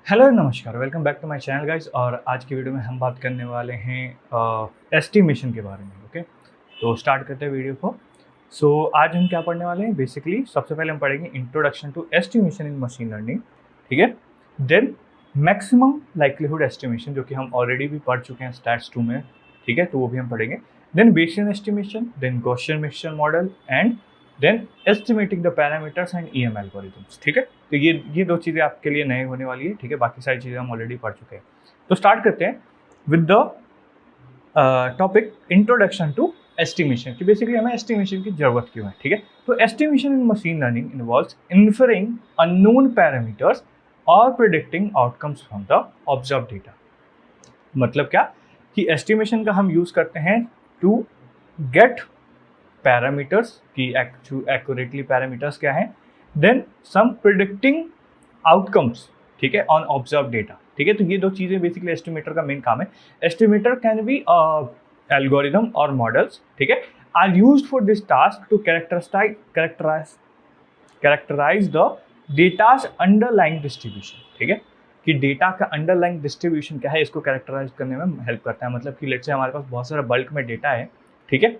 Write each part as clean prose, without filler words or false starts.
Hello नमस्कार, welcome back to my channel guys. और आज की वीडियो में हम बात करने वाले हैं एस्टिमेशन के बारे में। ओके, तो स्टार्ट करते हैं वीडियो को। आज हम क्या पढ़ने वाले हैं, बेसिकली सबसे पहले हम पढ़ेंगे introduction to estimation in machine learning. ठीक है, देन मैक्सिमम लाइक्लीहुड एस्टिमेशन, जो कि हम ऑलरेडी भी पढ़ चुके हैं स्टैट्स 2 में। ठीक है, तो वो भी हम पढ़ेंगे। Then Bayesian estimation, then Gaussian mixture model and then estimating the parameters and EM algorithms. ठीक है, तो ये दो चीज़ें आपके लिए नए होने वाली है। ठीक है, बाकी सारी चीज़ें हम ऑलरेडी पढ़ चुके हैं। तो स्टार्ट करते हैं with the topic introduction to estimation, कि बेसिकली हमें एस्टिमेशन की जरूरत क्यों है। ठीक है, तो estimation in machine learning involves inferring unknown parameters और predicting outcomes from the observe data. मतलब क्या कि एस्टिमेशन का हम यूज करते हैं टू गेट पैरामीटर्स की एक्यूरेटली पैरामीटर्स क्या है, देन सम प्रिडिक्टिंग आउटकम्स। ठीक है, ऑन ऑब्जर्व डेटा। ठीक है, तो ये दो चीजें बेसिकली एस्टिमेटर का मेन काम है। एस्टिमेटर कैन बी एल्गोरिदम और मॉडल्स, ठीक है, are used for this task to characterise the data's underlying distribution. ठीक है, कि डेटा का अंडरलाइंग डिस्ट्रीब्यूशन क्या है, इसको कैरेक्टराइज करने में हेल्प करता है। मतलब कि लेट्स से हमारे पास बहुत सारा बल्क में डेटा है। ठीक है,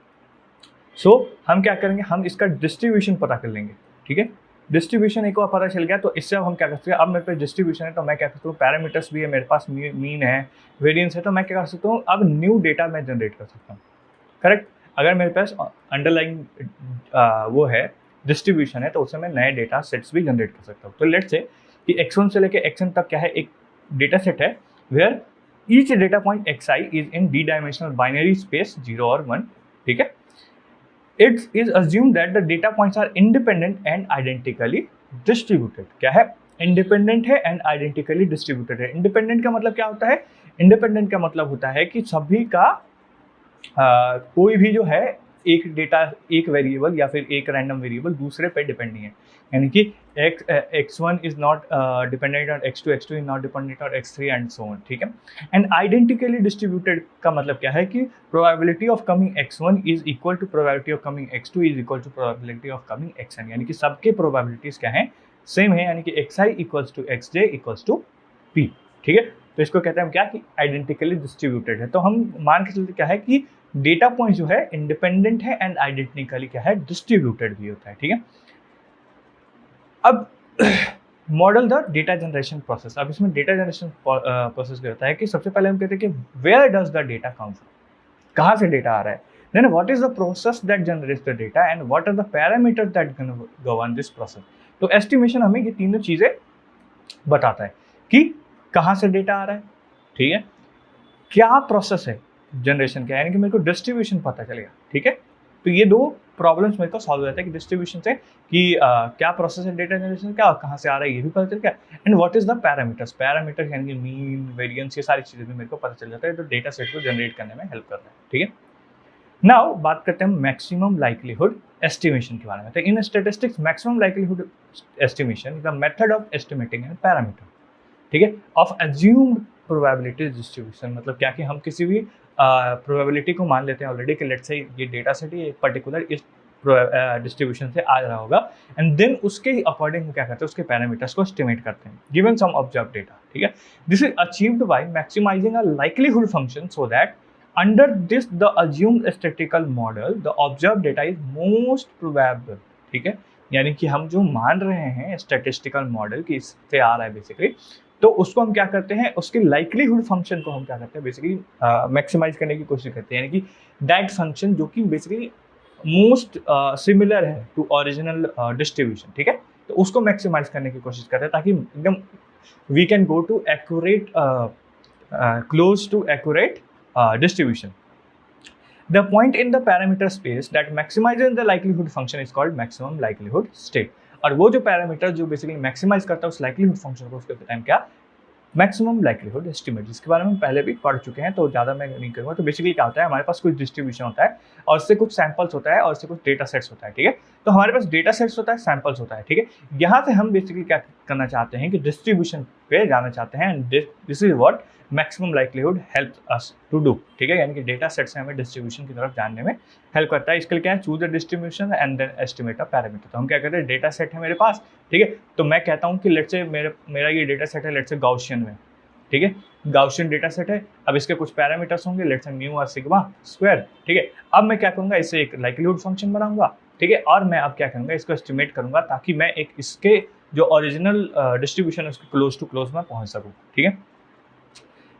हम क्या करेंगे, हम इसका डिस्ट्रीब्यूशन पता कर लेंगे। ठीक है, डिस्ट्रीब्यूशन एक बार पता चल गया तो इससे अब हम क्या कर सकते हैं, अब मेरे पास डिस्ट्रीब्यूशन है तो मैं क्या कर सकता हूँ, पैरामीटर्स भी है मेरे पास, मीन है, वेरिएंस है, तो मैं क्या कर सकता हूँ, अब न्यू डेटा मैं जनरेट कर सकता हूँ। करेक्ट, अगर मेरे पास अंडरलाइंग वो है, डिस्ट्रीब्यूशन है, तो उससे मैं नए डेटा सेट्स भी जनरेट कर सकता हूँ। तो लेट्स से कि x1 से लेकर xn तक क्या है, एक डेटा सेट है where each data point xi is in D dimensional binary space 0 और 1। ठीक है, it is assumed that the data points are independent and identically distributed। क्या है, इंडिपेंडेंट है एंड आइडेंटिकली डिस्ट्रीब्यूटेड है। इंडिपेंडेंट का मतलब क्या होता है, इंडिपेंडेंट का मतलब होता है कि सभी का कोई भी जो है एक डेटा, एक वेरिएबल या फिर एक रैंडम वेरिएबल दूसरे पे डिपेंड नहीं है। यानी कि x1 is not dependent on x2, x2 is not dependent on x3 and so on. ठीक है, एंड आइडेंटिकली डिस्ट्रीब्यूटेड का मतलब क्या है कि probability of coming x1 is equal to probability of coming x2 is equal to probability of coming xn। यानी कि सबके प्रोबेबिलिटीज क्या है, सेम है। यानी कि xi equals to xj equals to p। ठीक है, तो इसको कहते हैं हम क्या कि आइडेंटिकली डिस्ट्रीब्यूटेड है। तो हम मान के चलते क्या है कि डेटा पॉइंट जो है इंडिपेंडेंट है एंड आइडेंटिकली क्या है, डिस्ट्रीब्यूटेड भी होता है। ठीक है, अब model the data generation process. अब इसमें डेटा जनरेशन प्रोसेस क्या होता है कि सबसे पहले हम कहते हैं कि where does the data come from, कहाँ से डेटा आ रहा है, then what is the process that generates the data and what are the parameters that govern this process. तो एस्टिमेशन हमें ये तीनों चीजें बताता है कि कहाँ से डेटा आ रहा है, ठीक है, क्या प्रोसेस है जनरेशन का, यानी कि मेरे को डिस्ट्रीब्यूशन पता चलेगा। ठीक है, तो ये दो प्रॉब्लम्स मेरे को सॉल्व हो जाता है कि डिस्ट्रीब्यूशन से कि क्या प्रोसेस है डेटा जनरेशन का, कहाँ से आ रहा है ये भी पता चल गया, and what is the parameters, parameters यानी कि मीन, वेरिएंस, ये सारी चीजें भी मेरे को पता चल जाता है। तो डेटा सेट को जनरेट करने में हेल्प करता है। ठीक है, नाउ बात करते हैं मैक्सिमम लाइक्लीहुड एस्टिमेशन के बारे में। तो in statistics maximum likelihood estimation is the method of estimating and parameter, ठीक है, ऑफ अज्यूम्ड प्रोबेबिलिटी डिस्ट्रीब्यूशन। मतलब क्या कि हम किसी भी प्रोबेबिलिटी को मान लेते हैं ऑलरेडी कि लेट्स से ये डेटा सेट ये पर्टिकुलर इस डिस्ट्रीब्यूशन से आ रहा होगा, एंड देन उसके अकॉर्डिंग हम क्या करते हैं, उसके पैरामीटर्स को एस्टिमेट करते हैं गिवन सम ऑब्जर्व डेटा। ठीक है, this is achieved by maximising a likelihood function so that under this the assumed statistical model the observe data is most probable. ठीक है, यानी कि हम जो मान रहे हैं स्टैटिस्टिकल मॉडल की इससे आ रहा है बेसिकली, तो उसको हम क्या करते हैं, उसके लाइक्लीहुड फंक्शन को हम क्या करते हैं, बेसिकली मैक्सिमाइज करने की कोशिश करते हैं। यानी कि दैट फंक्शन जो कि बेसिकली मोस्ट सिमिलर है टू ओरिजिनल डिस्ट्रीब्यूशन। ठीक है, तो उसको मैक्सिमाइज करने की कोशिश करते हैं ताकि एकदम we can go to accurate, close to accurate distribution. The point in the parameter space that maximizes the likelihood function is called maximum likelihood state. और वो जो पैरामीटर जो बेसिकली मैक्सिमाइज करता है उस लाइक्लीहुड फंक्शन को, उसके कहते हैं क्या, मैक्सिमम लाइक्लीहुड एस्टिमेट, जिसके बारे में हम पहले भी पढ़ चुके हैं, तो ज़्यादा मैं नहीं करूँगा। तो बेसिकली क्या होता है, हमारे पास कुछ डिस्ट्रीब्यूशन होता है और उससे कुछ सैंपल्स होता है और उससे कुछ डेटा सेट्स होता है। ठीक है, तो हमारे पास डेटा सेट्स होता है, सैंपल्स होता है। ठीक है, यहाँ से हम बेसिकली क्या करना चाहते हैं कि डिस्ट्रीब्यूशन पे जाना चाहते हैं, and this is what maximum likelihood help us to do, ठीक है, यानी कि डेटा सेट से हमें डिस्ट्रीब्यूशन की तरफ जानने में हेल्प करता है। इसके लिए क्या है, choose the distribution and then estimate a parameter. तो हम क्या करते हैं, डेटा सेट है मेरे पास, ठीक है, तो मैं कहता हूँ कि लेट्स से मेरा ये डेटा सेट है लेट्स से गाउसियन में, ठीक है, गाउसियन डेटा सेट है। अब इसके कुछ पैरामीटर्स होंगे, लेट्स से म्यू और सिग्मा स्क्वायर, ठीक है। अब मैं क्या करूँगा, इससे एक लाइक्लीहुड फंक्शन बनाऊंगा, ठीक है, और मैं अब क्या करूँगा, इसको एस्टिमेट करूँगा ताकि मैं एक इसके जो ओरिजिनल डिस्ट्रीब्यूशन है उसके क्लोज टू क्लोज में पहुँच सकूँ, ठीक है।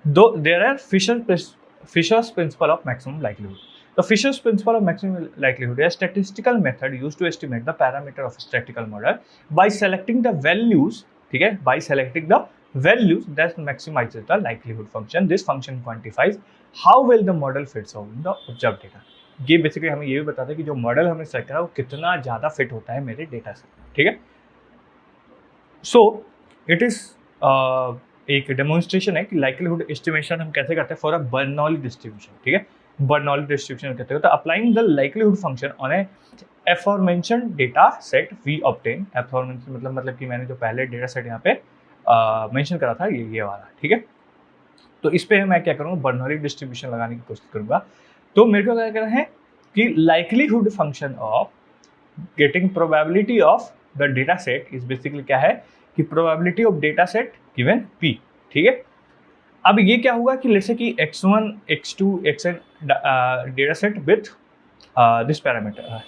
Though there are Fisher's principle of maximum likelihood. The Fisher's principle of maximum likelihood is a statistical method used to estimate the parameter of a statistical model by selecting the values, ठीक है, by selecting the values that maximizes the likelihood function. This function quantifies how well the model fits out in the observed data. ये basically हमें ये भी बताता है कि जो मॉडल हमने सेलेक्ट करा वो कितना ज़्यादा फिट होता है मेरे डेटा से, ठीक है। सो इट इज़ एक डेमोन्स्ट्रेशन है कि लाइक्लीहुड एस्टिमेशन हम कैसे करते हैं फॉर अ बर्नौली डिस्ट्रीब्यूशन, ठीक है, बर्नौली डिस्ट्रीब्यूशन कहते हैं। तो applying the likelihood function on a aforementioned data set we obtain, aforementioned मतलब कि मैंने जो पहले डेटा सेट यहाँ पे मेंशन करा था ये वाला, ठीक है। तो इस पे मैं क्या करूँगा, बर्नौली डिस्ट्रीब्यूशन लगाने की कोशिश करूँगा। तो मेरे को क्या करना है कि likelihood function of getting probability of the data set is basically क्या है कि probability of data set given P, ठीक है। अब ये क्या हुआ कि जैसे कि x1, x2, xn data set with this parameter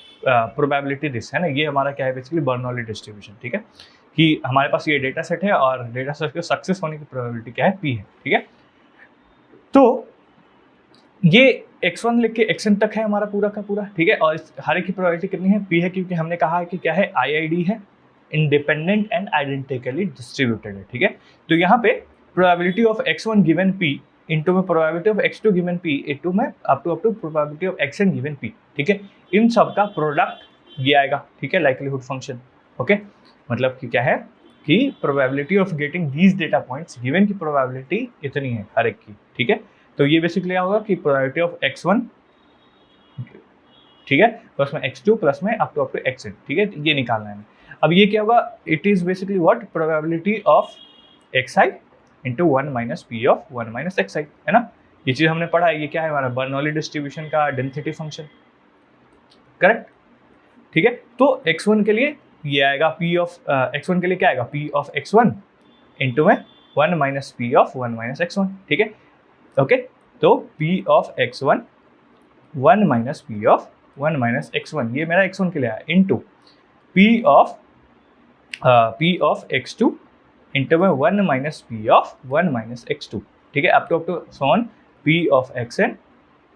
probability this है ना, ये हमारा क्या है बेसिकली बर्नौली डिस्ट्रीब्यूशन, ठीक है, कि हमारे पास ये डेटा सेट है और डेटा सेट के सक्सेस होने की प्रोबेबिलिटी क्या है, p है, ठीक है। तो ये x1 लिख के xn तक है हमारा पूरा का पूरा, ठीक है, और हर एक की प्रोबेबिलिटी कितनी है, p है, क्योंकि हमने कहा है कि क्या है, IID है, इंडिपेंडेंट एंड आइडेंटिकली डिस्ट्रीब्यूटेड है, ठीक है। तो यहाँ पे probability of x1 given p into में probability of x2 given p into में up to probability of xn given p, ठीक है, इन सब का प्रोडक्ट ये आएगा, ठीक है, लाइक्लीहुड फंक्शन, ओके। मतलब कि क्या है कि probability of getting these data points given की probability इतनी है हर एक की, ठीक है। तो ये बेसिकली क्या होगा कि probability of x1, ठीक है, प्लस में x2 प्लस में up to xn, ठीक है, ये निकालना है। अब ये क्या होगा, it is basically what, probability of xi into 1 minus P of 1 minus xi, है ना, ये चीज हमने पढ़ा है। ये क्या है हमारा बर्नौली डिस्ट्रीब्यूशन का डेंसिटी फंक्शन, करेक्ट, ठीक है। तो x1 के लिए ये आएगा p ऑफ x1 के लिए क्या आएगा, p ऑफ x1 इंटू में 1 minus p of 1 minus x1, ठीक है, ओके। तो p of x1 1 minus p of 1 minus x1, ये मेरा x1 के लिए आया, into p of x2 into में 1 minus P of 1 minus x2, ठीक है, अप टू सोन p ऑफ xn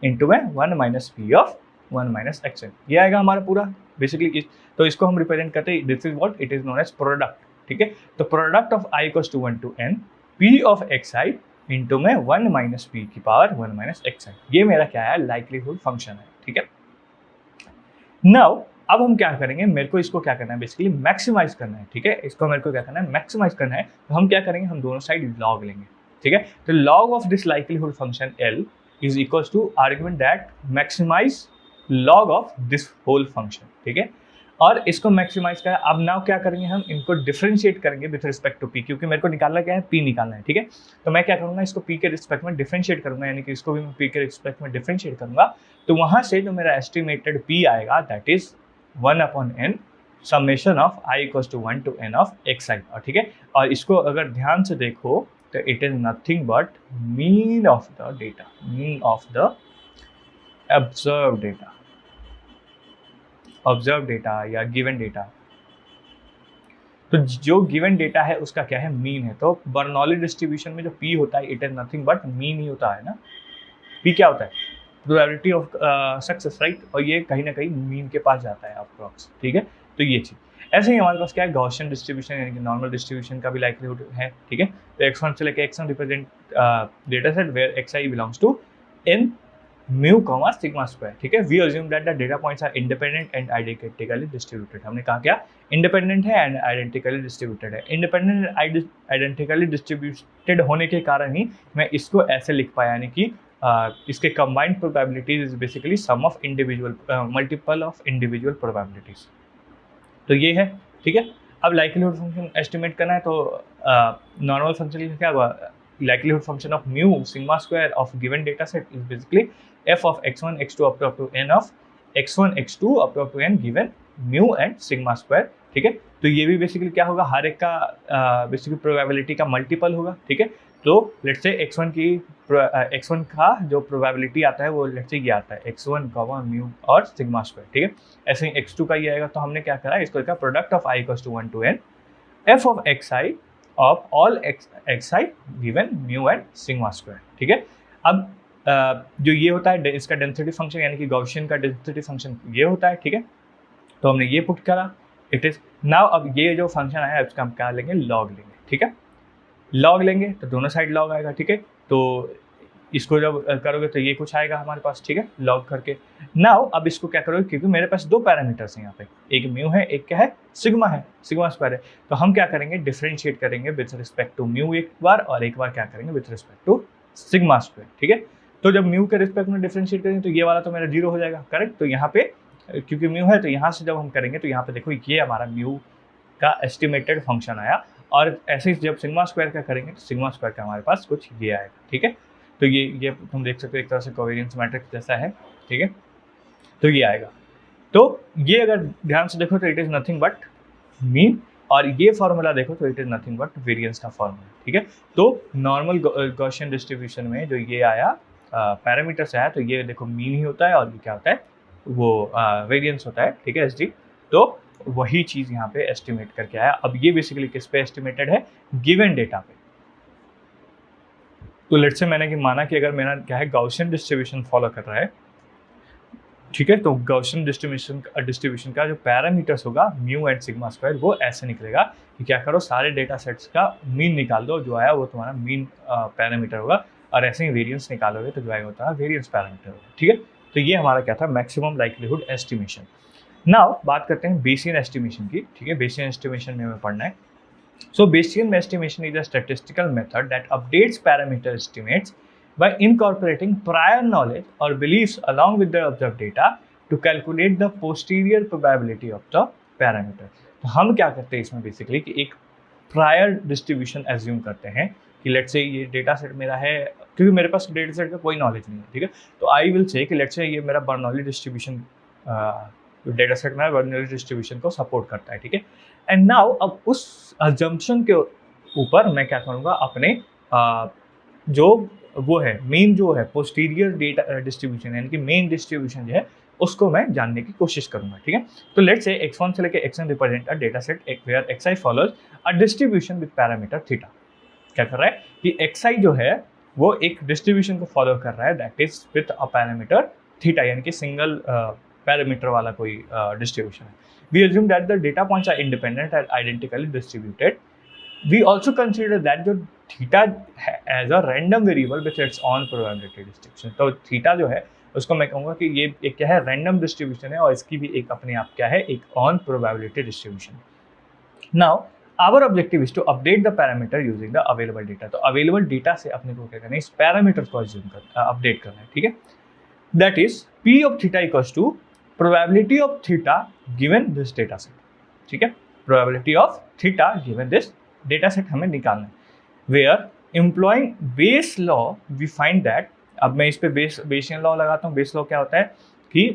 इंटू में 1 minus P of 1 minus xn, ये आएगा हमारा पूरा बेसिकली। तो इसको हम रिप्रेजेंट करते हैं, this is what it is known as product, ठीक है। तो product of i equals to 1 to n p of xi into में 1 माइनस p की पावर 1 माइनस xi, ये मेरा क्या है, लाइक्लीहुड फंक्शन है, ठीक है। नाउ अब हम क्या करेंगे, मेरे को इसको क्या करना है बेसिकली मैक्सिमाइज करना है, ठीक है, इसको मेरे को क्या करना है, मैक्सिमाइज करना है। तो हम क्या करेंगे, हम दोनों साइड लॉग लेंगे, ठीक है। तो log of this likelihood function L is equals to argument that maximise log of this whole function, ठीक है। और इसको मैक्सिमाइज करें, अब नाउ क्या करेंगे, हम इनको डिफरेंशिएट करेंगे विथ रिस्पेक्ट टू p, क्योंकि मेरे को निकालना क्या है, p निकालना है, ठीक है। तो मैं क्या करूँगा, इसको p के रिस्पेक्ट में डिफरेंशिएट करूँगा, यानी कि इसको भी मैं p के रिस्पेक्ट में डिफरेंशिएट करूँगा। तो वहाँ से जो मेरा एस्टिमेटेड p आएगा that is 1 upon n summation of i equals to 1 to n of xi, और ठीक है। और इसको अगर ध्यान से देखो तो it is nothing but mean of the data, mean of the observe data या गिवन डेटा। तो जो गिवन डेटा है उसका क्या है, मीन है। तो बर्नौली डिस्ट्रीब्यूशन में जो p होता है it is nothing but mean he होता है ना, p क्या होता है, प्रोबेबिलिटी ऑफ सक्सेस, राइट, और ये कहीं ना कहीं मीन के पास जाता है अप्रॉक्स, ठीक है। तो ये चीज ऐसे ही हमारे पास क्या है, गॉसियन डिस्ट्रीब्यूशन यानी कि नॉर्मल डिस्ट्रीब्यूशन का भी लाइक्लीहुड है, ठीक है। तो x1 से लेकर xn represent data set where xi belongs to n mu comma sigma square, ठीक है। We assume that the data points are independent and identically distributed. हमने कहा क्या, इंडिपेंडेंट है एंड आइडेंटिकली डिस्ट्रीब्यूटेड है। इंडिपेंडेंट एंड आइडेंटिकली डिस्ट्रीब्यूटेड होने के कारण ही मैं इसको ऐसे लिख पाया, यानी कि इसके combined probabilities is basically sum of individual multiple of individual probabilities. तो ये है, ठीक है। अब लाइक्लीहुड फंक्शन एस्टिमेट करना है तो नॉर्मल फंक्शन का क्या हुआ, likelihood function of mu sigma square of given data set is basically f of x1 x2 up to n of x1 x2 up to n given mu and sigma square, ठीक है। तो ये भी basically क्या होगा, हर एक का basically probability का मल्टीपल होगा, ठीक है। तो लेट्स से x1 का जो प्रोबेबिलिटी आता है वो लेट्स से ये आता है x1 म्यू और सिग्मा स्क्वायर, ठीक है। ऐसे ही x2 का ये आएगा। तो हमने क्या करा, इसको लिखा product of i equals to 1 to n f of xi of all xi given mu and sigma square, ठीक है। अब जो ये होता है इसका डेंसिटी फंक्शन यानी कि गॉसियन का डेंसिटी फंक्शन ये होता है, ठीक है। तो हमने ये पुट करा, इट इज नाउ। अब ये जो फंक्शन आया इसका हम क्या लेंगे, लॉग लेंगे, ठीक है। लॉग लेंगे तो दोनों साइड लॉग आएगा, ठीक है। तो इसको जब करोगे तो ये कुछ आएगा हमारे पास, ठीक है, लॉग करके। नाउ अब इसको क्या करोगे, क्योंकि मेरे पास दो पैरामीटर्स हैं यहाँ पे, एक म्यू है एक क्या है, सिग्मा स्क्वायर है। तो हम क्या करेंगे, डिफरेंशिएट करेंगे विद रिस्पेक्ट टू म्यू एक बार, और एक बार क्या करेंगे with respect to sigma square, ठीक है। तो जब म्यू के रिस्पेक्ट में डिफरेंशिएट करेंगे तो ये वाला तो मेरा 0 हो जाएगा, करेक्ट। तो यहाँ पे क्योंकि म्यू है तो यहाँ से जब हम करेंगे तो यहाँ पे देखो ये हमारा म्यू का एस्टिमेटेड फंक्शन आया, और ऐसे ही जब सिग्मा स्क्वायर का करेंगे तो सिग्मा स्क्वायर का हमारे पास कुछ ये आएगा, ठीक है। तो ये तुम देख सकते हो एक तरह से कोवेरियंस मैट्रिक्स जैसा है, ठीक है। तो ये आएगा। तो ये अगर ध्यान से देखो तो it is nothing but mean, और ये फार्मूला देखो तो it is nothing but variance का फार्मूला, ठीक है। तो नॉर्मल गॉसियन डिस्ट्रीब्यूशन में जो ये आया पैरामीटर से आया, तो ये देखो मीन ही होता है, और ये क्या होता है वो वेरिएंस होता है, ठीक है, एसडी। तो वही चीज़ यहाँ पे एस्टिमेट करके आया। अब ये बेसिकली किस पे एस्टिमेटेड है, गिवन डेटा पे। तो लेट्स से मैंने कि माना कि अगर मेरा क्या है गॉसियन डिस्ट्रीब्यूशन फॉलो कर रहा है, ठीक है। तो गॉसियन डिस्ट्रीब्यूशन का जो पैरामीटर्स होगा म्यू एंड सिग्मा स्क्वायर वो ऐसे निकलेगा कि क्या करो, सारे डेटा सेट्स का मीन निकाल दो, जो आया वो तुम्हारा मीन पैरामीटर होगा, और ऐसे ही वेरिएंस निकालोगे तो जो आएगा तुम्हारा वेरिएंस पैरामीटर होगा, ठीक है। तो ये हमारा क्या था, मैक्सिमम लाइक्लीहुड एस्टिमेशन। नाउ बात करते हैं बेसियन एस्टिमेशन की, ठीक है। बेसियन एस्टिमेशन में हमें पढ़ना है। So Bayesian estimation is a statistical method that updates parameter estimates by incorporating prior knowledge or beliefs along with the observed data to calculate the posterior probability of the parameter. तो हम क्या करते हैं इसमें बेसिकली कि एक prior distribution assume करते हैं कि लेट्स से ये डेटा सेट मेरा है, क्योंकि मेरे पास डेटा सेट का कोई नॉलेज नहीं है, ठीक है। तो आई विल से कि लेट्स से ये मेरा बर्नौली डिस्ट्रीब्यूशन डेटा सेट में बर्नौली डिस्ट्रीब्यूशन को सपोर्ट करता है, ठीक है। एंड नाउ अब उस अजम्पशन के ऊपर मैं क्या करूँगा, अपने जो वो है मेन जो है पोस्टीरियर डेटा डिस्ट्रीब्यूशन यानी कि मेन डिस्ट्रीब्यूशन जो है उसको मैं जानने की कोशिश करूँगा, ठीक है। तो लेट्स से x1 से लेकर xn represent a data set where xi follows a distribution with parameter theta. क्या कर रहा है कि xi जो है वो एक डिस्ट्रीब्यूशन को फॉलो कर रहा है that is with a parameter theta, यानी कि सिंगल पैरामीटर वाला कोई डिस्ट्रीब्यूशन है। We assume that the data points are independent and identically distributed. We also consider that the theta as a random variable with its own probability distribution. तो theta जो है उसको मैं कहूँगा कि ये एक क्या है, रैंडम डिस्ट्रीब्यूशन है, और इसकी भी एक अपने आप क्या है, एक on probability distribution. Now our objective is to update the parameter using the available data. तो अवेलेबल डेटा से अपने को क्या करना है, इस पैरामीटर को अपडेट करना है, ठीक है। That is P of theta equals to probability of theta given this data set, ठीक है। probability of theta given this data set हमें निकालना है। where employing Bayes law we find that, अब मैं इस पे Bayesian law लगाता हूँ। Bayes law क्या होता है कि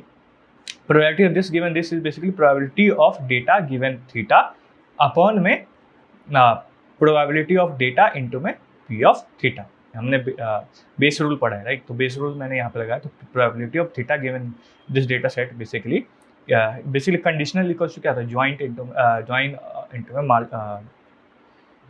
probability of this given this is basically probability of data given theta upon में probability of data into में p of theta। हमने बेस रूल पढ़ा है, राइट। तो बेस रूल मैंने यहाँ पे लगाया। तो probability of theta given this data set basically conditional equals to क्या था,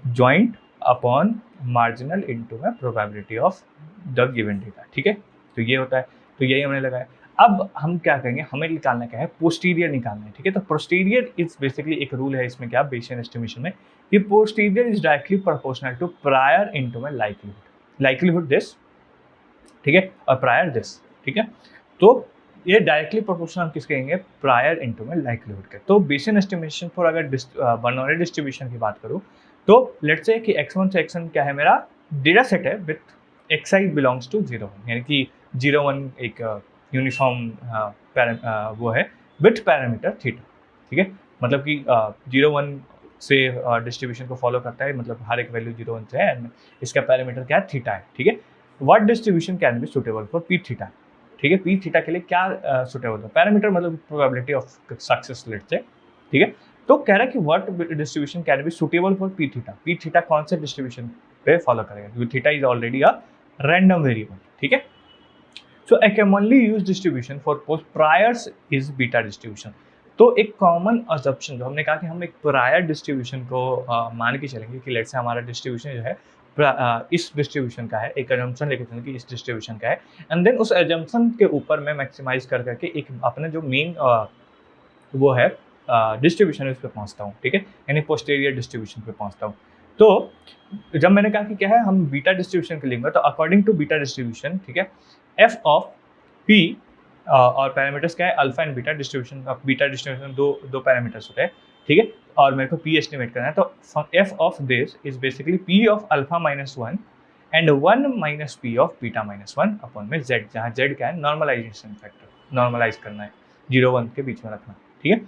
ज्वाइंट अपॉन मार्जिनल इनटू में probability of the given data, ठीक है। तो ये होता है, तो यही हमने लगाया। अब हम क्या करेंगे, हमें निकालना क्या है, पोस्टीरियर निकालना है, ठीक है। तो पोस्टीरियर इज बेसिकली एक रूल है इसमें क्या, बेसियन एस्टिमेशन में, कि posterior is directly proportional to prior into में लाइक्लीहुड दिस, ठीक है, और प्रायर दिस, ठीक है। तो ये डायरेक्टली प्रोपोर्शनल हम किस कहेंगे, प्रायर इनटू में लाइक्लीहुड के। तो बेसियन एस्टिमेशन फॉर अगर बर्नौली डिस्ट्रीब्यूशन की बात करूँ तो लेट्स से कि x1 से xn क्या है, मेरा डेटा सेट है विथ xi बिलोंग्स टू 0 1, यानी कि 0 1 एक यूनिफॉर्म वो है विथ पैरामीटर थीटा, ठीक है। मतलब कि 0 1 से डिस्ट्रीब्यूशन को फॉलो करता है, मतलब हर एक वैल्यू 0 1 से है एंड इसका पैरामीटर क्या है, थीटा है, ठीक है। What distribution can be suitable for P theta, ठीक है, पी थीटा के लिए क्या सुटेबल है, पैरामीटर मतलब प्रोबेबिलिटी ऑफ सक्सेस लेट से, ठीक है। तो कह रहा है कि what distribution can be suitable for P theta कौन से डिस्ट्रीब्यूशन पे फॉलो करेगा, क्योंकि theta is already a random variable, ठीक है। So a commonly use distribution for post priors is beta distribution. तो एक कॉमन अजम्पशन जो हमने कहा कि हम एक प्रायर डिस्ट्रीब्यूशन को मान के चलेंगे कि लेट से हमारा डिस्ट्रीब्यूशन जो है इस डिस्ट्रीब्यूशन का है, एक अजम्पशन लेके चलेंगे कि इस डिस्ट्रीब्यूशन का है, एंड देन उस अजम्पशन के ऊपर मैं मैक्सिमाइज कर करके एक अपने जो मेन वो है डिस्ट्रीब्यूशन उस पर पहुँचता हूँ, ठीक है, यानी पोस्टीरियर डिस्ट्रीब्यूशन पे पहुँचता हूँ। तो जब मैंने कहा कि क्या है, हम बीटा डिस्ट्रीब्यूशन के लेंगे, तो अकॉर्डिंग टू बीटा डिस्ट्रीब्यूशन, ठीक है, एफ ऑफ पी और पैरामीटर्स क्या है, alpha and beta distribution, beta distribution दो पैरामीटर्स होते हैं, ठीक है, और मेरे को पी एस्टिमेट करना है। तो F of this is basically P of alpha -1 and 1 minus P of beta -1 upon में जेड, जहाँ जेड क्या है, नॉर्मलाइजेशन फैक्टर, नॉर्मलाइज करना है 0 1 के बीच में रखना, ठीक है,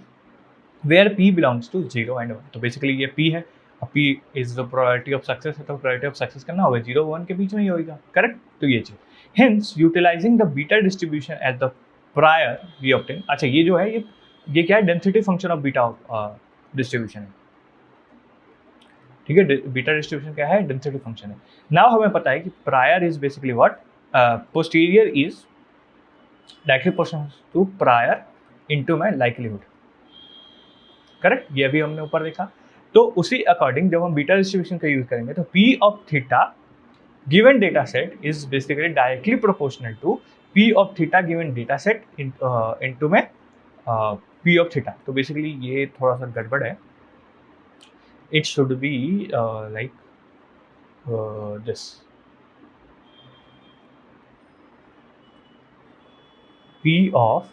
where P belongs to 0 and 1। तो बेसिकली ये पी है, P is the probability of success है, तो प्रोबेबिलिटी ऑफ सक्सेस करना होगा 0 1 के बीच में ही होगा, करेक्ट। तो ये चीज, hence utilising the beta distribution as the prior we obtain. अच्छा, ये जो है ये क्या है, density function of beta distribution है, ठीक है, बीटा डिस्ट्रीब्यूशन क्या है, डेंसिटी फंक्शन है। नाउ हमें पता है कि prior is basically what, posterior is directly proportional to prior into my likelihood, correct, ये भी हमने ऊपर देखा। तो उसी अकॉर्डिंग जब हम बीटा डिस्ट्रीब्यूशन का यूज करेंगे तो P of theta given data set is basically directly proportional to P of theta given data set into में P ऑफ थीटा। तो बेसिकली ये थोड़ा सा गड़बड़ है, it should be like this, P of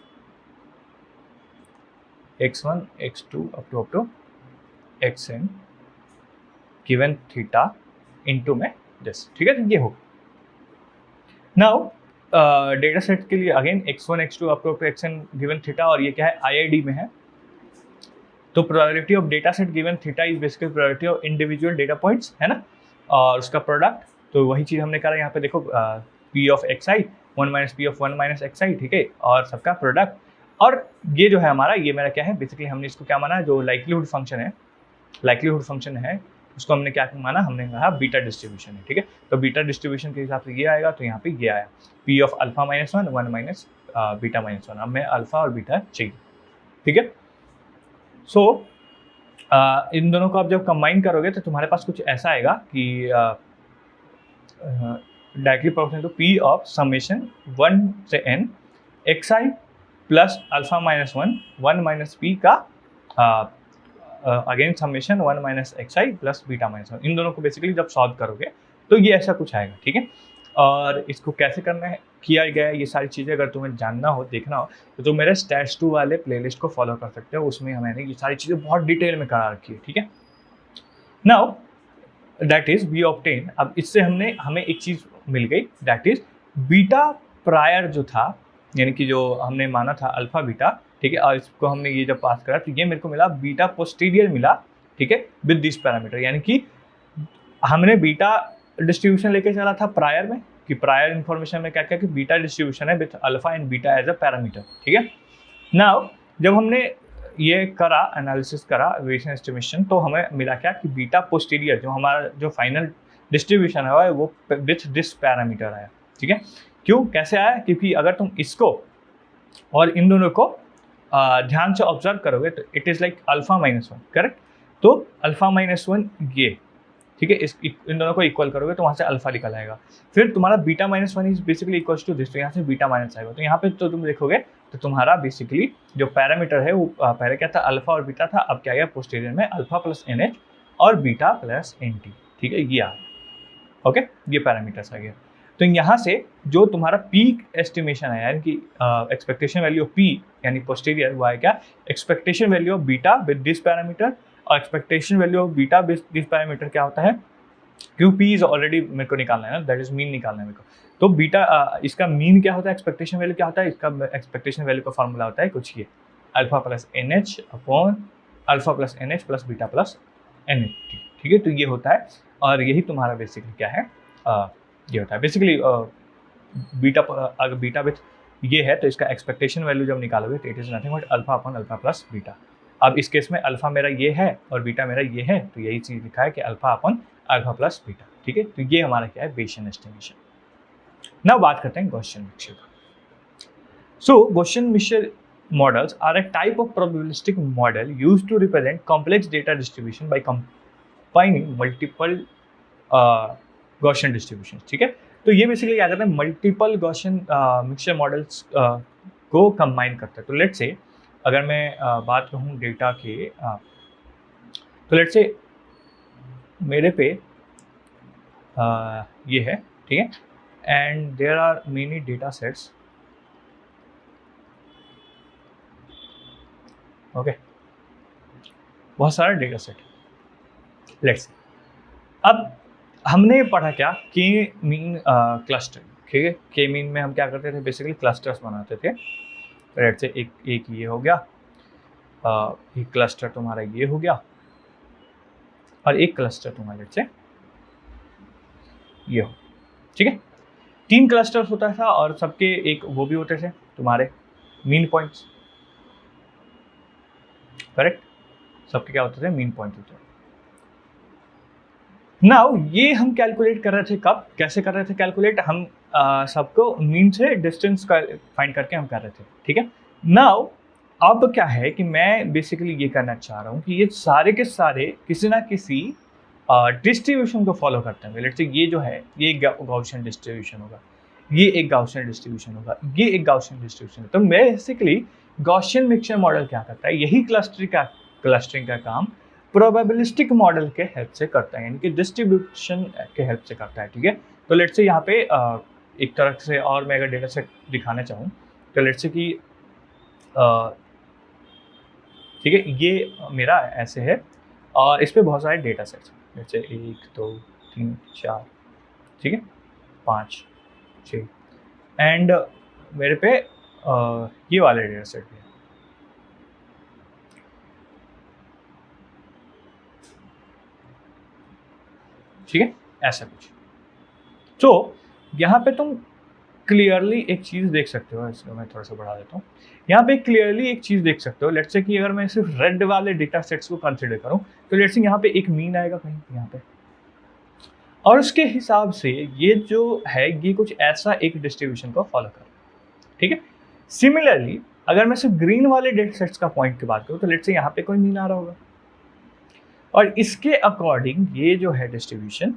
x1 x2 up to xn given theta into में this, ठीक है, ये हो। नाउ डेटा सेट के लिए again x1 x2 up to xn given theta, और ये क्या है, IID में है। तो probability of data set given theta is basically probability of individual data points, है ना, और उसका प्रोडक्ट। तो वही चीज़ हमने करा यहाँ पे, देखो P of xi 1 minus P of 1 minus xi, ठीक है, और सबका प्रोडक्ट। और ये जो है हमारा, ये मेरा क्या है, बेसिकली हमने इसको क्या माना, जो लाइक्लीहुड फंक्शन है, लाइक्लीहुड फंक्शन है, उसको हमने क्या माना, हमने कहा बीटा डिस्ट्रीब्यूशन है, ठीक है। तो बीटा डिस्ट्रीब्यूशन के हिसाब से ये आएगा, तो यहाँ पे ये आया P of alpha -1 1 minus beta -1। अब मैं अल्फा और बीटा चाहिए, ठीक है। सो इन दोनों को आप जब कंबाइन करोगे तो तुम्हारे पास कुछ ऐसा आएगा कि directly proportional to P of summation 1 से n xi plus alpha -1 1 minus P का again summation 1 minus xi plus beta -1। इन दोनों को बेसिकली जब सॉल्व करोगे तो ये ऐसा कुछ आएगा, ठीक है। और इसको कैसे करना है, किया गया है, ये सारी चीज़ें अगर तुम्हें जानना हो, देखना हो, तो तुम मेरे स्टैट्स 2 वाले प्लेलिस्ट को फॉलो कर सकते हो, उसमें मैंने ये सारी चीज़ें बहुत डिटेल में करा रखी है, ठीक है। Now that is we obtain, अब इससे हमें एक चीज़ मिल गई, दैट इज बीटा प्रायर जो था, यानी कि जो हमने माना था अल्फा बीटा, ठीक है, और इसको हमने ये जब पास करा तो ये मेरे को मिला बीटा पोस्टीरियर मिला, ठीक है, विद दिस पैरामीटर। यानी कि हमने बीटा डिस्ट्रीब्यूशन लेके चला था प्रायर में, कि प्रायर इन्फॉर्मेशन में क्या क्या कि बीटा डिस्ट्रीब्यूशन है with alpha and beta as a parameter, ठीक है। नाउ जब हमने ये करा, एनालिसिस करा, वेरिएशन एस्टिमेशन, तो हमें मिला क्या कि बीटा पोस्टीरियर जो हमारा जो फाइनल डिस्ट्रीब्यूशन है वो विथ दिस पैरामीटर आया, ठीक है। क्यों, कैसे आया, क्योंकि अगर तुम इसको और इन दोनों को ध्यान से ऑब्जर्व करोगे तो it is like alpha -1, correct. तो अल्फा -1 ये, ठीक है, इन दोनों को इक्वल करोगे तो वहाँ से अल्फा निकल आएगा। फिर तुम्हारा beta -1 is basically equals to this, तो यहाँ से बीटा माइनस आएगा। तो यहाँ पे तो तुम देखोगे तो तुम्हारा बेसिकली जो पैरामीटर है वो पहले क्या था, अल्फा और बीटा था, अब क्या गया पोस्टीरियर में अल्फा प्लस NH और बीटा प्लस NT, ठीक है, ये आ गया, ओके, ये पैरामीटर्स आ गया। तो यहाँ से जो तुम्हारा पीक एस्टिमेशन है, यानी कि एक्सपेक्टेशन वैल्यू ऑफ पी यानी पोस्टीरियर, वो है क्या, expectation value of beta with this parameter, और expectation value of beta with this parameter क्या होता है, क्यों पी इज ऑलरेडी मेरे को निकालना है ना, दैट इज मीन निकालना है मेरे को। तो बीटा इसका मीन क्या होता है, एक्सपेक्टेशन वैल्यू क्या होता है, इसका एक्सपेक्टेशन वैल्यू का फॉर्मूला होता है कुछ ये, alpha plus NH upon alpha plus NH plus beta plus NAT, ठीक है। तो ये होता है और यही तुम्हारा बेसिकली क्या है, ये होता है बेसिकली बीटा। अगर बीटा विथ ये है तो इसका एक्सपेक्टेशन वैल्यू जब निकालोगे तो it is nothing but alpha upon alpha plus beta. अब इस केस में अल्फा मेरा ये है और बीटा मेरा ये है, तो यही चीज़ लिखा है कि alpha upon alpha plus beta, ठीक है। तो ये हमारा क्या है, बेसियन एस्टिमेशन। नाउ बात करते हैं गॉसियन मिक्सचर का। So Gaussian mixture models are a type of probabilistic model used to represent complex data distribution by combining multiple Gaussian distributions, ठीक है। तो ये बेसिकली क्या करते हैं, मल्टीपल Gaussian मिक्सचर मॉडल्स को कंबाइन करते हैं। तो लेट्स से अगर मैं बात कहूँ डेटा के, तो लेट्स से मेरे पे ये है, ठीक है, and there are many data sets, okay, बहुत सारा डेटा सेट। लेट्स अब हमने पढ़ा क्या, के मीन क्लस्टर, ठीक है। के मीन में हम क्या करते थे, बेसिकली क्लस्टर्स बनाते थे। लेट्स से एक ये हो गया, एक क्लस्टर तुम्हारा ये हो गया और एक क्लस्टर तुम्हारा लेट्स से ये हो, ठीक है। 3 क्लस्टर्स होता था और सबके एक वो भी होते थे तुम्हारे मीन पॉइंट्स, करेक्ट। सबके क्या होते थे, मीन पॉइंट होते थे। नाउ ये हम कैलकुलेट कर रहे थे, कब कैसे कर रहे थे कैलकुलेट, हम सबको मीन से डिस्टेंस का फाइंड करके हम कर रहे थे, ठीक है। नाउ अब क्या है कि मैं बेसिकली ये करना चाह रहा हूँ कि ये सारे के सारे किसी ना किसी डिस्ट्रीब्यूशन को फॉलो करते हैं। लेट्स से ये जो है ये एक गॉसियन डिस्ट्रीब्यूशन होगा, ये एक गॉसियन डिस्ट्रीब्यूशन होगा, ये एक गॉसियन डिस्ट्रीब्यूशन है। तो बेसिकली गॉसियन मिक्सचर मॉडल क्या करता है, यही क्लस्टरिंग का काम प्रोबेबिलिस्टिक मॉडल के हेल्प से करता है, यानी कि डिस्ट्रीब्यूशन के हेल्प से करता है, ठीक है। तो लेट्स से यहाँ पे एक तरह से और मैं अगर डेटा सेट दिखाना चाहूँ तो लेट्स से कि ठीक है, ये मेरा ऐसे है और इस पर बहुत सारे डेटा सेट्स, जैसे 1 2 3 4, ठीक है, 5 6 एंड मेरे पे ये वाले डेटा सेट भी है, ठीक है, ऐसा कुछ। तो यहाँ पे तुम क्लियरली एक चीज़ देख सकते हो, इसको मैं थोड़ा सा बढ़ा देता हूँ। यहाँ पे क्लियरली एक चीज़ देख सकते हो, लेट्स से कि अगर मैं सिर्फ रेड वाले डेटा सेट्स को कंसिडर करूँ तो लेट्स से यहाँ पे एक मीन आएगा कहीं यहाँ पे, और उसके हिसाब से ये जो है ये कुछ ऐसा एक डिस्ट्रीब्यूशन को फॉलो कर, ठीक है। सिमिलरली अगर मैं सिर्फ ग्रीन वाले डेटा सेट्स का पॉइंट की बात करूँ तो लेट्स से यहाँ पे कोई मीन आ रहा होगा और इसके अकॉर्डिंग ये जो है डिस्ट्रीब्यूशन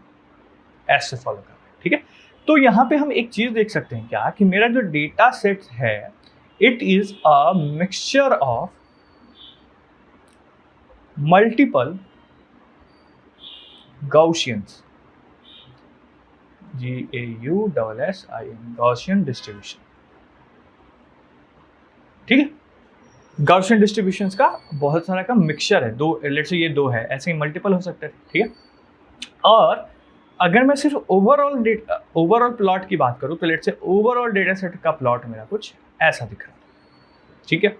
ऐसे फॉलो कर रहा है, ठीक है। तो यहाँ पे हम एक चीज़ देख सकते हैं क्या, कि मेरा जो डेटा सेट है it is a mixture of multiple Gaussians, GAUSSIN, Gaussian distribution, ठीक है। गॉसियन डिस्ट्रीब्यूशंस का बहुत सारा का मिक्सचर है, दो लेट्स से ये दो है, ऐसे ही मल्टीपल हो सकते हैं, ठीक है। और अगर मैं सिर्फ ओवरऑल प्लॉट की बात करूँ तो let's say overall data set का प्लॉट मेरा कुछ ऐसा दिख रहा है, ठीक है।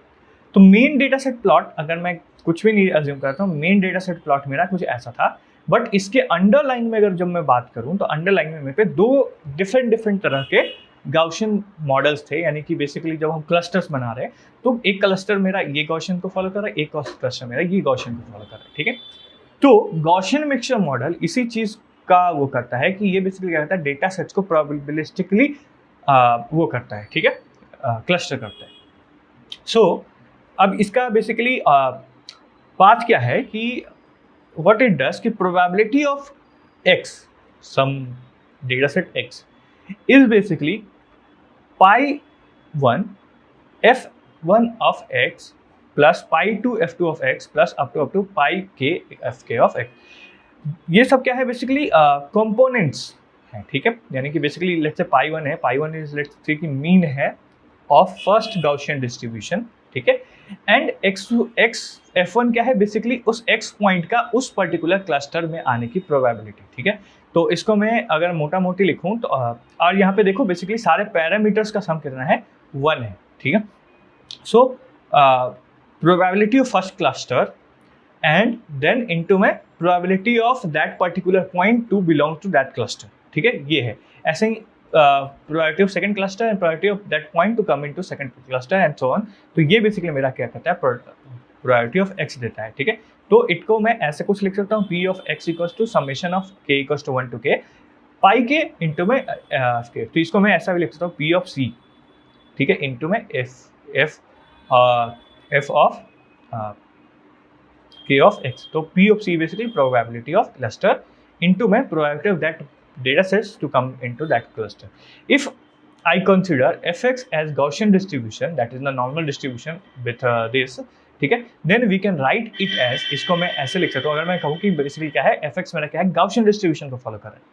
तो मेन डेटा सेट प्लॉट अगर मैं कुछ भी नहीं अज्यूम करता हूँ, मेन डेटा सेट प्लॉट मेरा कुछ ऐसा था, बट इसके अंडरलाइन में अगर जब मैं बात करूँ तो अंडरलाइन में मेरे पे दो डिफरेंट तरह के गॉसियन मॉडल्स थे, यानी कि बेसिकली जब हम क्लस्टर्स बना रहे हैं तो एक क्लस्टर मेरा ये गॉसियन को फॉलो कर रहा है, एक क्लस्टर मेरा ये गॉसियन को फॉलो कर रहा है, ठीक है। तो गॉसियन मिक्सचर मॉडल इसी चीज़ का वो करता है कि ये बेसिकली क्या करता है, डेटा सेट्स को प्रोबेबिलिस्टिकली वो करता है, ठीक है, क्लस्टर करता है। सो अब इसका बेसिकली बात क्या है कि व्हाट इट डज कि probability of x, some data set x is basically π1 f1 of x plus π2 f2 of x plus up to πk fk of x। ये सब क्या है, बेसिकली कंपोनेंट्स हैं, ठीक है। यानी कि बेसिकली लेट्स से π1 है, π1 इज लेट्स से कि मीन है ऑफ फर्स्ट गॉसियन डिस्ट्रीब्यूशन, ठीक है। एंड x f1 क्या है, बेसिकली उस x पॉइंट का उस पर्टिकुलर क्लस्टर में आने की प्रोबेबिलिटी, ठीक है। तो इसको मैं अगर मोटा मोटी लिखूं तो और यहाँ पे देखो बेसिकली सारे पैरामीटर्स का सम कितना है, 1 है, ठीक है। So probability of first cluster and then into में probability of that particular point to belong to that cluster, ठीक है, ये है। ऐसे ही probability of second cluster and probability of that point to come into second cluster and so on. तो ये basically मेरा क्या करता है, प्रोबेबिलिटी ऑफ x देता है, ठीक है। तो इनको मैं ऐसे कुछ लिख सकता हूँ, p of x equals to summation of k equals to 1 to k pi के इंटू में तो इसको मैं ऐसा भी लिख सकता हूँ p ऑफ c, ठीक है, इंटू में f of k of x। तो p of c basically probability of cluster into में probability of that data sets to come into that cluster. If I consider fx as Gaussian distribution, that is the normal distribution with this, ठीक है, then we can write it as, इसको मैं ऐसे लिख सकता हूँ, अगर मैं कहूँ कि बेसिकली क्या है, fx मेरा क्या है, Gaussian distribution को फॉलो कर रहा है,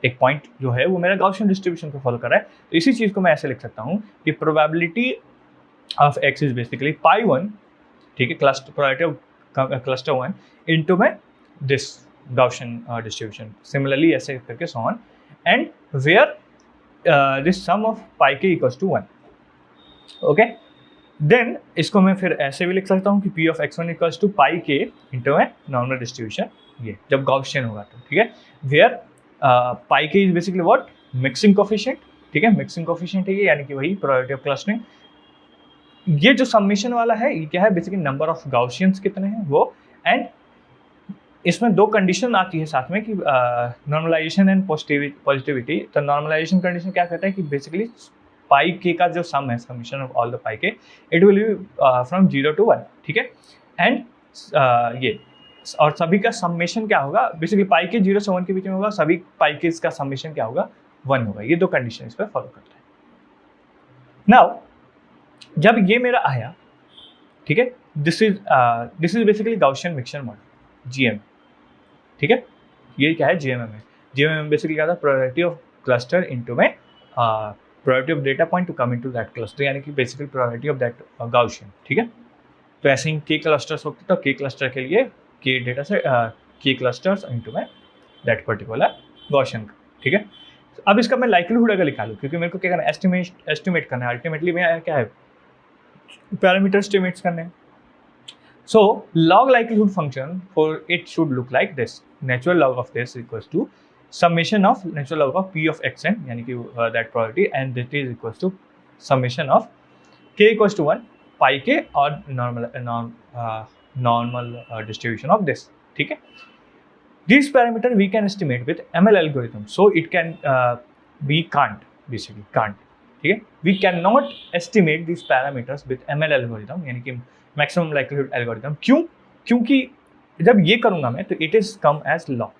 एक पॉइंट जो है वो मेरा Gaussian distribution को फॉलो कर रहा है। तो इसी चीज को मैं ऐसे लिख सकता हूँ कि probability of x is basically pi 1, ठीक है, cluster probability of cluster 1 into में दिस Gaussian distribution, similarly ऐसे करके so on, and where this sum of pi k equals to 1, okay, then इसको मैं फिर ऐसे भी लिख सकता हूँ कि p of x1 equals to pi k into a normal distribution, ये जब Gaussian होगा तो, ठीक है, where pi k is basically what, mixing coefficient, ठीक है, mixing coefficient है ये, यानी कि वही probability of clustering। ये जो समेशन वाला है ये क्या है, बेसिकली नंबर ऑफ Gaussians कितने हैं वो, एंड इसमें दो कंडीशन आती है साथ में कि नॉर्मलाइजेशन एंड पॉजिटिविटी। तो नॉर्मलाइजेशन कंडीशन क्या कहता है कि बेसिकली पाई के का जो सम है, समेशन ऑफ ऑल द पाई के, it will be from 0 to 1, ठीक है, एंड ये और सभी का समेशन क्या होगा, बेसिकली पाई के 0 से 1 के बीच में होगा, सभी पाई के इसका समेशन क्या होगा, 1 होगा। ये दो कंडीशन इस पर फॉलो करता है। नाउ जब ये मेरा आया, ठीक है, this is basically Gaussian mixture model, GM, ठीक है, ये क्या है, जीएमएम है। जीएमएम बेसिकली क्या था, प्रोबेबिलिटी ऑफ क्लस्टर इनटू में probability of data point to come into that cluster, यानी कि basically probability of that Gaussian, ठीक है। तो ऐसे ही के क्लस्टर्स होते, तो के क्लस्टर के लिए के डेटा से के क्लस्टर्स इनटू में दैट पर्टिकुलर गाउशियन, ठीक है। अब इसका मैं लाइक्लीहुड अगर निकालूं, क्योंकि मेरे को क्या करना है, एस्टिमेट करना है, अल्टीमेटली मैं क्या है, पैरामीटर एस्टिमेट्स करने हैं। So log likelihood function for it should look like this. Natural log of this equals to summation of natural log of p of xn, यानी कि that probability, and that is equals to summation of k equals to 1 pi k और normal distribution of this, ठीक है। This parameter we can estimate with ML algorithm, so it can we can't, ठीक है, we cannot estimate these parameters with ML algorithm, यानी कि maximum likelihood algorithm. क्यों? क्योंकि जब ये करूंगा मैं तो it is come as log,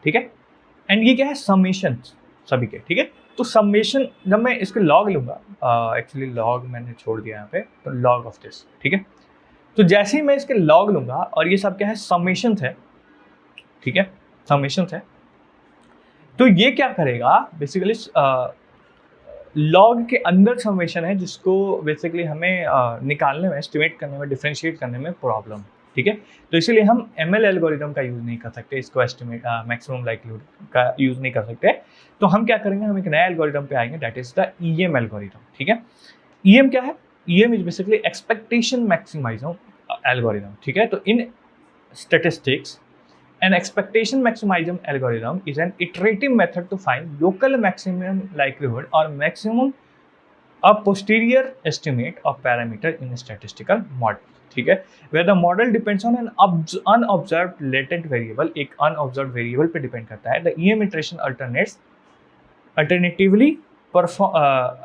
ठीक है, एंड ये क्या है, समेशन सभी के, ठीक है। तो समेशन जब मैं इसके लॉग लूंगा, एक्चुअली लॉग मैंने छोड़ दिया यहाँ पे, तो लॉग ऑफ दिस, ठीक है। तो जैसे ही मैं इसके लॉग लूंगा, और ये सब क्या है, समेशन है, ठीक है, समेशन है, तो ये क्या करेगा, बेसिकली लॉग के अंदर समेशन है, जिसको बेसिकली हमें निकालने में, एस्टिमेट करने में, डिफरेंशिएट करने में प्रॉब्लम, ठीक है। तो इसीलिए हम ML एल्गोरिथम का यूज़ नहीं कर सकते, इसको एस्टिमेट मैक्सिमम लाइक्लीहुड का यूज़ नहीं कर सकते। तो हम क्या करेंगे, हम एक नया एल्गोरिथम पे आएंगे, that is the EM algorithm, ठीक है। EM क्या है, EM is basically expectation maximization algorithm, ठीक है। तो in statistics, an expectation maximizing algorithm is an iterative method to find local maximum likelihood or maximum a posterior estimate of parameter in a statistical model, ठीक है, where the model depends on an unobserved latent variable, एक unobserved variable पे depend करता है। The EM iteration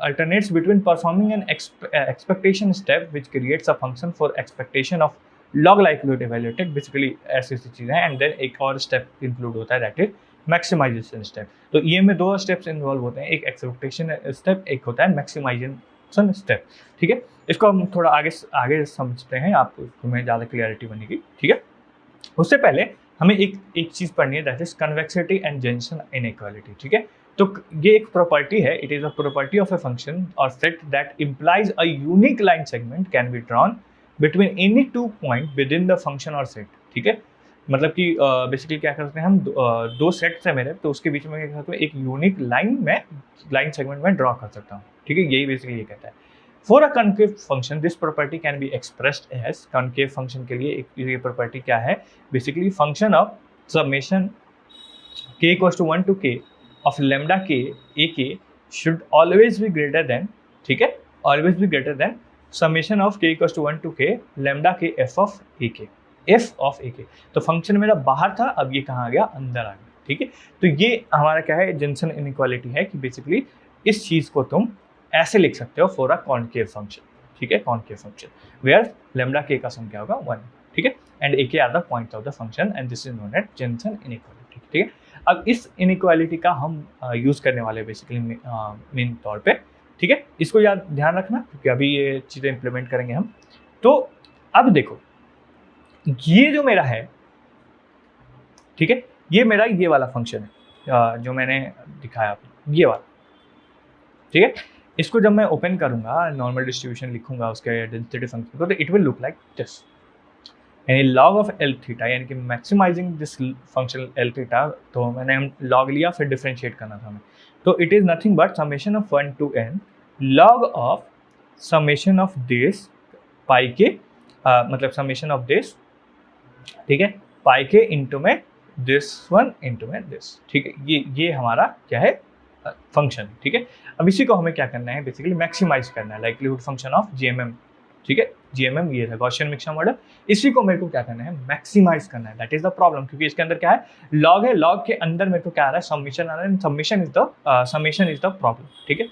alternates between performing an expectation step which creates a function for expectation of log likelihood evaluated, basically ऐसी चीज़ें हैं, and then एक और step include होता है, दैट इज मैक्सिमाइजेशन स्टेप। तो EM में दो स्टेप्स इन्वॉल्व होते हैं, एक एक्सपेक्टेशन स्टेप, एक होता है मैक्सिमाइजेशन स्टेप, ठीक है। इसको हम थोड़ा आगे समझते हैं, आपको तुम्हें ज़्यादा क्लियरिटी बनेगी, ठीक है। उससे पहले हमें एक चीज़ पढ़नी है, that is convexity and Jensen inequality, ठीक है। तो ये एक प्रॉपर्टी है, it is a property of a function और set that implies a unique line segment can be drawn between any two point within the function और set, ठीक है। मतलब कि बेसिकली क्या कर सकते हैं हम, दो सेट्स है मेरे, तो उसके बीच में क्या करते हैं, एक यूनिक लाइन सेगमेंट में ड्रॉ कर सकता हूँ, ठीक है। यही बेसिकली ये कहता है। For a concave function this property can be expressed as, concave function के लिए ये प्रॉपर्टी क्या है, basically function of summation k equals to 1 to k of lambda k a k should always be greater than, ठीक है, always be greater than summation of k equals to 1 to k lambda k f of a k, f of a k। तो function मेरा बाहर था, अब ये कहाँ आ गया, अंदर आ गया, ठीक है। तो ये हमारा क्या है, जेनसन इनइक्वालिटी है कि बेसिकली इस चीज को तुम ऐसे लिख सकते हो फॉर अ कॉनकेव फंक्शन, ठीक है, कॉनकेव फंक्शन वेयर लैम्डा के का सम क्या होगा 1, ठीक है, and a k are the point of the function and this is known as Jensen inequality, ठीक है। अब इस इनइक्वालिटी का हम यूज करने वाले बेसिकली मेन तौर पे, ठीक है, इसको याद ध्यान रखना क्योंकि अभी ये चीजें इंप्लीमेंट करेंगे हम। तो अब देखो ये जो मेरा है, ठीक है, ये मेरा ये वाला फंक्शन है जो मैंने दिखाया आपको, ये वाला, ठीक है। इसको जब मैं ओपन करूंगा, नॉर्मल डिस्ट्रीब्यूशन लिखूंगा उसके डेंसिटी फंक्शन को, तो it will look like this, यानी log ऑफ एल थीटा, यानी कि maximising this function L theta. तो मैंने हम log लिया, फिर डिफरेंशिएट करना था हमें, तो it is nothing but summation of 1 to n log of summation of this pi के, मतलब समेशन ऑफ दिस, ठीक है, पाई के इंटू में दिस वन इंटू में दिस, ठीक है। ये हमारा क्या है, फंक्शन, ठीक है। अब इसी को हमें क्या करना है, बेसिकली मैक्सिमाइज करना है, लाइक्लीहुड फंक्शन ऑफ जीएमएम, ठीक है, जीएमएम ये था गॉसियन मिक्सर मॉडल, इसी को मेरे को क्या करना है, मैक्सिमाइज करना है। दैट इज द प्रॉब्लम, क्योंकि इसके अंदर क्या है, लॉग है, लॉग के अंदर मेरे को क्या आ रहा है, समेशन आ रहा है, समेशन इज द प्रॉब्लम, ठीक है।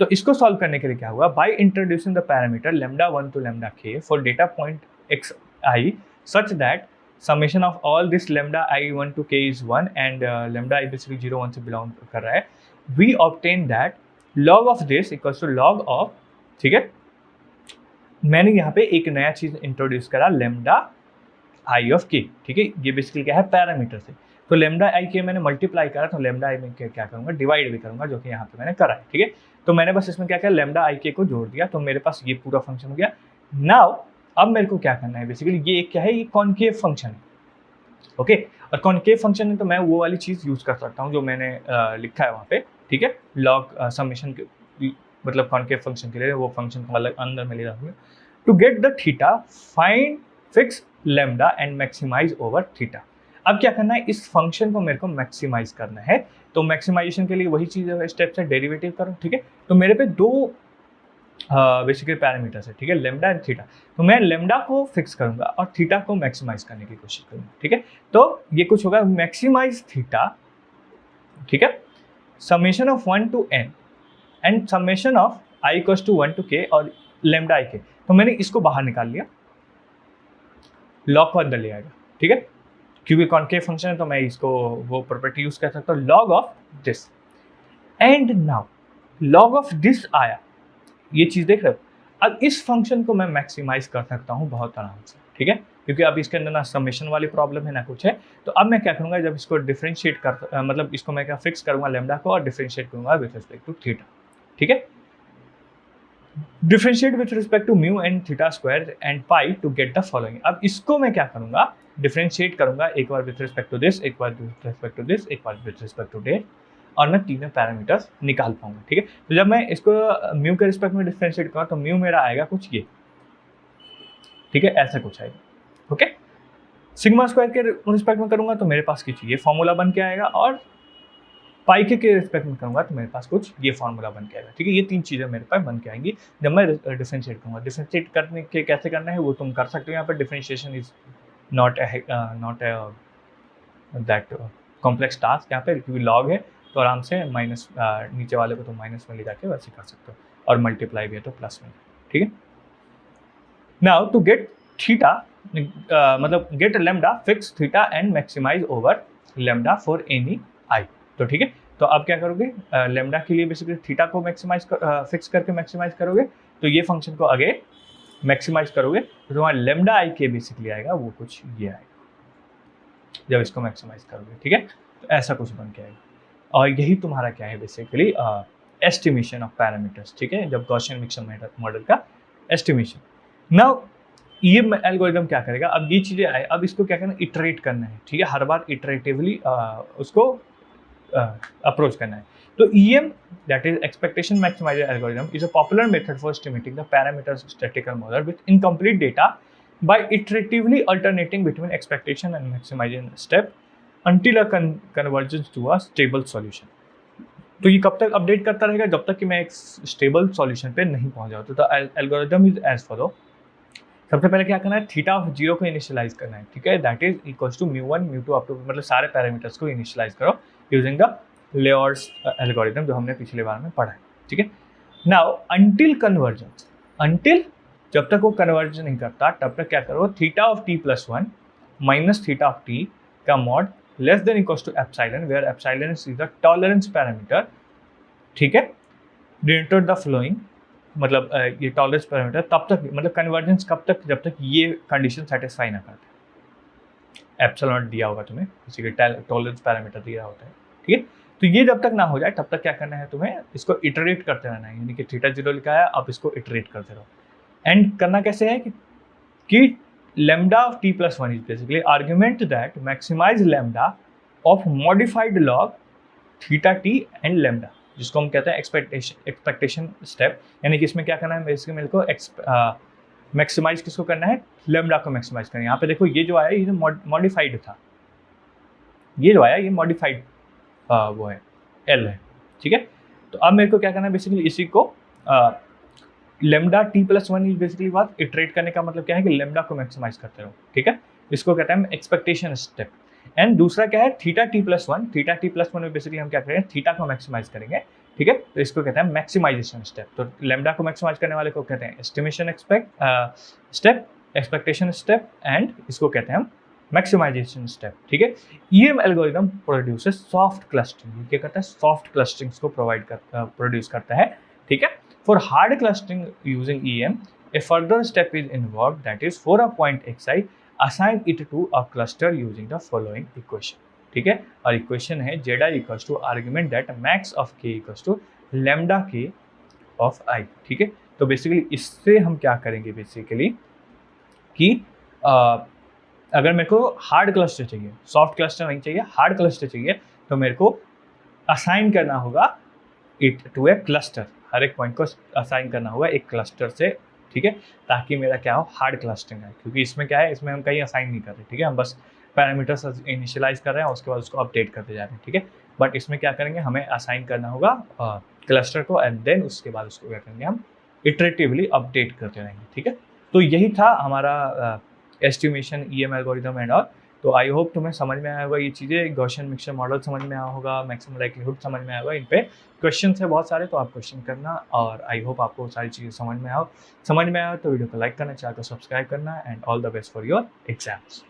तो इसको सॉल्व करने के लिए क्या हुआ, by introducing the parameter lambda 1 to lambda k for data point x I such that summation of all this lambda i1 to k is 1 and lambda i basically 0 1 से belong कर रहा है, we obtain that log of this equals to log of, ठीक है, मैंने यहाँ पे एक नया चीज इंट्रोड्यूस करा lambda i of k, ठीक है, ये बेसिकली क्या है, पैरामीटर से। तो lambda i k मैंने मल्टीप्लाई करा, तो lambda i में क्या करूँगा, डिवाइड भी करूँगा, जो कि यहाँ पे मैंने करा है, ठीक है। तो मैंने बस इसमें क्या किया, lambda i k को जोड़ दिया, तो मेरे पास ये पूरा फंक्शन हो गया। नाउ अब मेरे को क्या करना है, बेसिकली ये क्या है, ये कॉनकेव फंक्शन है, ओके। और कॉनकेव फंक्शन है तो मैं वो वाली चीज यूज कर सकता हूँ जो मैंने लिखा है वहाँ पे, ठीक है, लॉग समेशन के, मतलब कॉनकेव फंक्शन के लिए वो फंक्शन को अलग अंदर में ले रहा to get the theta find fix lambda and maximise over theta. अब क्या करना है, इस फंक्शन को मेरे को मैक्सिमाइज करना है, तो मैक्सिमाइजेशन के लिए वही चीज स्टेप्स है, डेरिवेटिव करो, ठीक है। तो मेरे पे दो बेसिकली पैरामीटर्स है, ठीक है, लेमडा एंड थीटा। तो मैं लेमडा को फिक्स करूंगा और थीटा को मैक्सिमाइज करने की कोशिश करूंगा, ठीक है। तो ये कुछ होगा मैक्सिमाइज थीटा, ठीक है, summation of 1 to n and summation of i equals to 1 to k और लेमडा i k। तो मैंने इसको बाहर निकाल लिया, लॉग को अंदर ले आएगा, ठीक है, क्योंकि कॉनकेव फंक्शन है तो मैं इसको वो प्रॉपर्टी यूज कर सकता हूँ, log of this and now log of this आया, ये चीज देख रहे हो। अब इस फंक्शन को मैं मैक्सिमाइज कर सकता हूँ बहुत आराम से, ठीक है, क्योंकि अब इसके अंदर ना समेशन वाली प्रॉब्लम है ना कुछ है। तो अब मैं क्या करूँगा, जब इसको डिफरेंशिएट कर मतलब इसको मैं क्या फिक्स करूँगा लेमडा को और डिफरेंशिएट करूँगा विथ रिस्पेक्ट टू थीटा, ठीक है, differentiate with respect to mu and theta square and pi to get the following. अब इसको मैं क्या करूँगा, डिफरेंशिएट करूँगा, एक बार विथ रिस्पेक्ट टू दिस, एक बार विथ रिस्पेक्ट टू दिस, एक बार विथ रिस्पेक्ट टू डेट, और मैं तीनों पैरामीटर्स निकाल पाऊंगा, ठीक है। तो जब मैं इसको म्यू के रिस्पेक्ट में डिफरेंशिएट करूँ तो म्यू मेरा आएगा कुछ ये, ठीक है, ऐसा कुछ आएगा, ओके। सिग्मा स्क्वायर के रिस्पेक्ट में करूँगा तो मेरे पास कुछ ये फॉर्मूला बन के आएगा, और पाई के रिस्पेक्ट में करूँगा तो मेरे पास कुछ ये फॉर्मूला बन के आएगा, ठीक है। ये तीन चीज़ें मेरे पास बन के आएंगी जब मैं डिफरेंशिएट करूँगा। डिफरेंशिएट करने के कैसे करना है वो तुम कर सकते हो, यहाँ पर differentiation is not that complex task यहाँ पे, क्योंकि लॉग है तो आराम से माइनस नीचे वाले को तो माइनस में ले जाके वैसे कर सकते हो, और मल्टीप्लाई भी है तो प्लस में, ठीक है। नाउ टू गेट थीटा मतलब get lambda fix theta and maximise over lambda for any i. तो ठीक है, तो अब क्या करोगे, लेमडा के लिए बेसिकली थीटा को मैक्सिमाइज फिक्स करके मैक्सिमाइज करोगे, तो ये फंक्शन को आगे मैक्सिमाइज करोगे तो तुम्हारा लेमडा आई के बेसिकली आएगा वो कुछ ये आएगा जब इसको मैक्सिमाइज करोगे, ठीक है। तो ऐसा कुछ बन के आएगा, और यही तुम्हारा क्या है बेसिकली एस्टिमेशन ऑफ पैरामीटर्स, ठीक है, जब गॉसियन मिक्सर मॉडल का एस्टिमेशन। नाउ ये एल्गोरिथम क्या करेगा, अब ये चीज़ें आए, अब इसको क्या करना है, इटरेट करना है, ठीक है, हर बार इटरेटिवली उसको अप्रोच करना है। तो EM, that is expectation maximizer algorithm, is a popular method for estimating the parameters of statistical model with incomplete data by iteratively alternating between expectation and maximization step until a convergence to a stable solution. तो ये कब तक update करता रहेगा? जब तक कि मैं एक स्टेबल सॉल्यूशन पे नहीं पहुंच जाऊँ। तो the algorithm is as follow. सबसे पहले क्या करना है, थीटा ऑफ जीरो को इनिशियलाइज करना है, ठीक है, that is equals to mu 1 mu 2 up to, मतलब सारे पैरामीटर्स को इनिशियलाइज करो यूजिंग द लेयर्स एल्गोरिथम जो हमने पिछले बार में पढ़ा है, ठीक है। नाउ अंटिल कन्वर्जेंस, अंटिल जब तक वो कन्वर्जन नहीं करता तब तक क्या करो, theta of t plus 1 minus theta of t का mod less than equals to epsilon, where epsilon is the tolerance parameter, ठीक है। डिनोटेड द फ्लोइंग, मतलब ये टॉलरेंस पैरामीटर तब तक, मतलब कन्वर्जेंस कब तक, जब तक ये कंडीशन सेटिस्फाई ना करते। एप्सिलॉन दिया होगा तुम्हें, किसी के टॉलरेंस पैरामीटर दिया होता है, ठीक है। तो ये जब तक ना हो जाए तब तक क्या करना है तुम्हें, इसको इटरेट करते रहना है, यानी कि थीटा जीरो लिखा है, आप इसको इटरेट करते रहो। एंड करना कैसे है कि lambda of t plus 1 is basically argument that maximize lambda of modified log theta t and lambda, जिसको हम कहते हैं एक्सपेक्टेशन स्टेप। यानी कि इसमें क्या करना है, बेसिकली मेरे को मैक्सिमाइज किसको करना है, लैम्डा को मैक्सिमाइज करना है। यहाँ पे देखो ये जो आया ये मॉडिफाइड था, ये जो आया ये मॉडिफाइड वो है एल है, ठीक है। तो अब मेरे को क्या करना है, बेसिकली इसी को lambda T plus 1 is basically बात इटरेट करने का मतलब क्या है कि लेमडा को मैक्सिमाइज करते रहो, ठीक है। इसको कहते हैं एक्सपेक्टेशन स्टेप। एंड दूसरा क्या है, theta T plus 1, theta T plus 1 में बेसिकली हम क्या करेंगे, थीटा को मैक्सिमाइज करेंगे, ठीक है। तो इसको कहते हैं मैक्सिमाइजेशन स्टेप। तो लेमडा को मैक्सिमाइज करने वाले को कहते हैं estimation step, expectation step, and इसको कहते हैं हम मैक्सिमाइजेशन स्टेप, ठीक है। EM algorithm produces soft clustering, क्या करता है, सॉफ्ट क्लस्टरिंग्स को प्रोड्यूस करता है, ठीक है। For hard clustering using EM, a further step is involved, that is for a point xi, assign it to a cluster using the following equation, ठीक है। और इक्वेशन है zi equals to argument that max of k equals to lambda k of I, ठीक है। तो basically इससे हम क्या करेंगे बेसिकली कि अगर मेरे को हार्ड क्लस्टर चाहिए, सॉफ्ट क्लस्टर नहीं चाहिए, हार्ड क्लस्टर चाहिए, तो मेरे को असाइन करना होगा इट टू ए क्लस्टर, हर एक पॉइंट को असाइन करना होगा एक क्लस्टर से, ठीक है, ताकि मेरा क्या हो, हार्ड क्लस्टरिंग है। क्योंकि इसमें क्या है, इसमें हम कहीं असाइन नहीं कर रहे, ठीक है, हम बस पैरामीटर्स इनिशियलाइज कर रहे हैं, उसके बाद उसको अपडेट करते जा रहे हैं, ठीक है। बट इसमें क्या करेंगे, हमें असाइन करना होगा क्लस्टर को, एंड देन उसके बाद उसको क्या करेंगे, हम इटरेटिवली अपडेट करते रहेंगे, ठीक है। तो यही था हमारा estimation EM algorithm and all. तो आई होप तुम्हें समझ में आया होगा ये चीज़ें, गॉसियन मिक्सचर मॉडल समझ में आया होगा, मैक्सिमम लाइक्लीहुड समझ में आया होगा। इन पे क्वेश्चन है बहुत सारे, तो आप क्वेश्चन करना, और आई होप आपको सारी चीज़ें समझ में आया तो वीडियो को लाइक करना, चैनल को सब्सक्राइब करना, and all the best for your exams.